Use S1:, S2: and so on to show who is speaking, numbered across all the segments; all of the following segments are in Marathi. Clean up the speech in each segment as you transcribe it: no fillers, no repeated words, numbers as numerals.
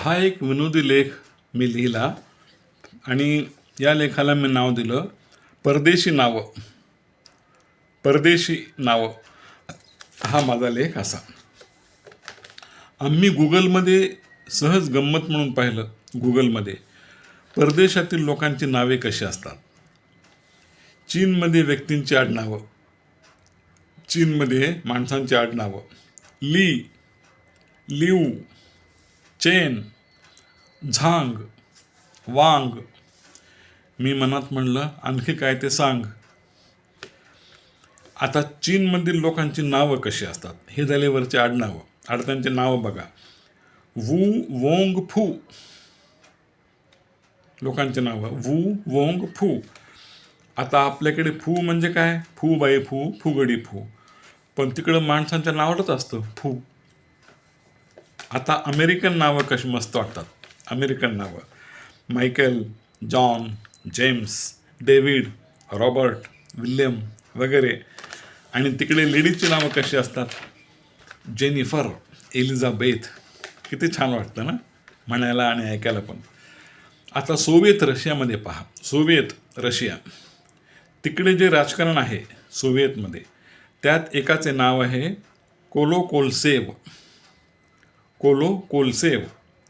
S1: हा एक विनोदी लेख मी लिहिला आणि या लेखाला मी नाव दिलं परदेशी नावं. परदेशी नावं हा माझा लेख असा. आम्ही गुगलमध्ये सहज गंमत म्हणून पाहिलं. गुगलमध्ये परदेशातील लोकांची नावे कशी असतात. चीनमध्ये व्यक्तींची आडनावं, चीनमध्ये माणसांची आडनावं ली, लिऊ, चेन, झांग, वांग. मी मनात म्हणलं आणखी काय ते सांग. आता चीनमधील लोकांची नावं कशी असतात. हे झाले वरचे आडनावं. आडनांची नावं बघा. वू वोंग फू लोकांची नावं. वू वोंग फू. आता आपल्याकडे फू म्हणजे काय. फू बाई फू, फुगडी फू. पण तिकडं माणसांच्या नावालाच असतं फू. आता अमेरिकन नावं कशी मस्त वाटतात. अमेरिकन नावं Michael, John, James, David, Robert, William वगैरे. आणि तिकडे लेडीजची नावं कशी असतात. Jennifer, Elizabeth. किती छान वाटतं ना म्हणायला आणि ऐकायला पण. आता सोव्हिएत रशियामध्ये पहा. सोव्हिएत रशिया, तिकडे जे राजकारण आहे सोव्हिएतमध्ये, त्यात एकाचे नाव आहे कोलोकोलसेव. कोलोकोलसेव.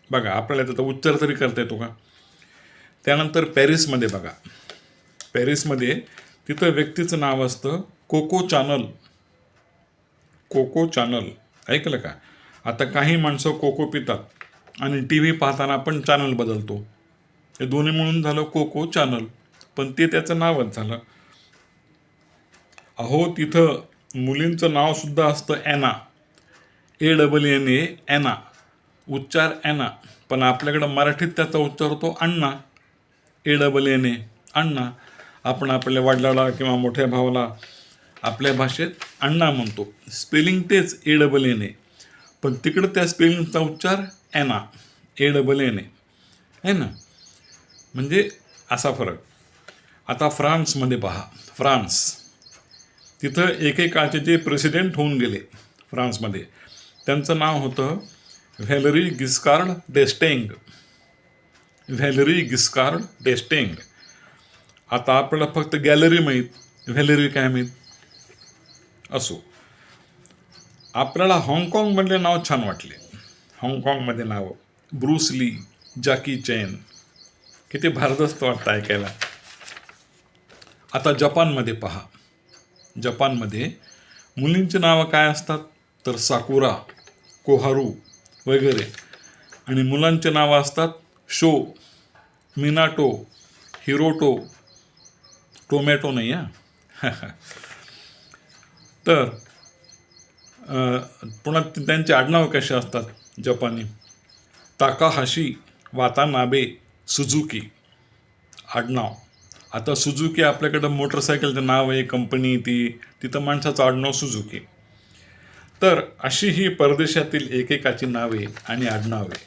S1: बघा आपल्याला त्याचा उच्चार तरी करता येतो का. त्यानंतर पॅरिसमध्ये बघा. पॅरिसमध्ये तिथं व्यक्तीचं नाव असतं कोको चॅनल. कोको चॅनल ऐकलं का. आता काही माणसं कोको पितात आणि टी व्ही पाहताना आपण चॅनल बदलतो. हे दोन्ही म्हणून झालं कोको चॅनल, पण ते त्याचं नावच झालं. अहो तिथं मुलींचं नावसुद्धा असतं ॲना. ANNA Anna. उच्चार ॲना. पण आपल्याकडं मराठीत त्याचा उच्चार होतो अण्णा. ANNA अण्णा. आपण आपल्या वडिलाला किंवा मोठ्या भावाला आपल्या भाषेत अण्णा म्हणतो. स्पेलिंग तेच ANNA, पण तिकडं त्या स्पेलिंगचा उच्चार ॲना. ANNA आहे ना. म्हणजे असा फरक. आता फ्रान्समध्ये पहा. फ्रान्स, तिथं एकेकाळचे जे प्रेसिडेंट होऊन गेले फ्रान्समध्ये, त्यांचं नाव होतं व्हॅलरी गिस्कार्ड डेस्टेंग. व्हॅलरी गिस्कार्ड डेस्टेंग. आता आपल्याला फक्त गॅलरी माहीत, व्हॅलरी काय माहीत. असो. आपल्याला हाँगकाँगमधले नाव छान वाटले. हाँगकाँगमध्ये नावं ब्रूस ली, जॅकी चॅन. किती भारदस्त वाटतं ऐकायला. आता जपानमध्ये पहा. जपानमध्ये मुलींची नावं काय असतात तर साकुरा, कोहारू वगैरे. आणि मुलांची नावं असतात शो, मिनाटो, हिरोटो. टोमॅटो नाही हां. तर पुन्हा त्यांची आडनावं कशी असतात जपानी. ताकाहाशी, वातानाबे, सुझुकी आडनाव. आता सुझुकी आपल्याकडं मोटरसायकलचं नाव आहे, कंपनी ती, तिथं माणसाचं आडनाव सुझुकी. तर अशी ही परदेशातील एकेकाची नावे आणि आडनावे